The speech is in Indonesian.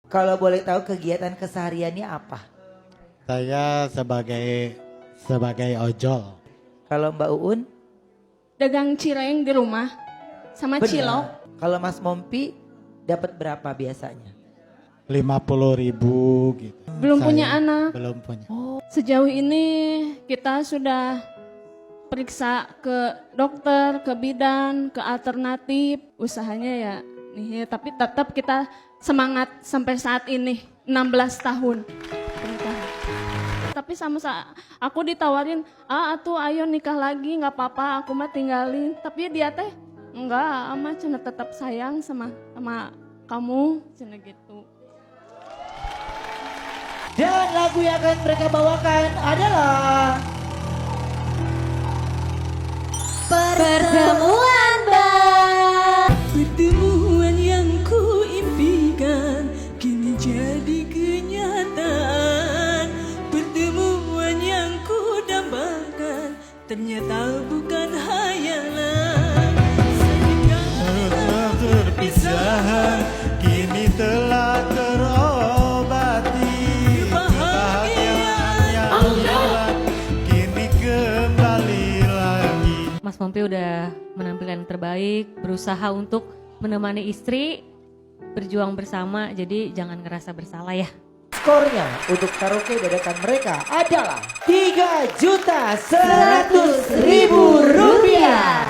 Kalau boleh tahu kegiatan kesehariannya apa? Saya sebagai ojol. Kalau Mbak Uun? Dagang cireng di rumah sama Benar. cilok. Kalau Mas Mompi dapat berapa biasanya? 50.000 gitu. Belum Saya punya anak. Belum punya. Sejauh ini kita sudah periksa ke dokter, ke bidan, ke alternatif. Usahanya ya nih, tapi tetap kita semangat sampai saat ini 16 tahun pernikahan. Tapi aku ditawarin, atuh ayo nikah lagi nggak apa-apa, aku mah tinggalin. Tapi dia teh enggak, ama cina tetap sayang sama kamu, cina gitu. Dan lagu yang akan mereka bawakan adalah Pertemuan Bang. Pertemuan yang ku impikan kini jadi kenyataan. Pertemuan yang ku dambakan ternyata bukan hayalan. Perpisahan kini telah terobati. Kebahagiaan yang hilang kini kembali lagi. Mas Mompi udah menampilkan terbaik, berusaha untuk menemani istri, berjuang bersama, jadi jangan ngerasa bersalah ya. skornya untuk karaoke dadakan mereka adalah 3.100.000 rupiah.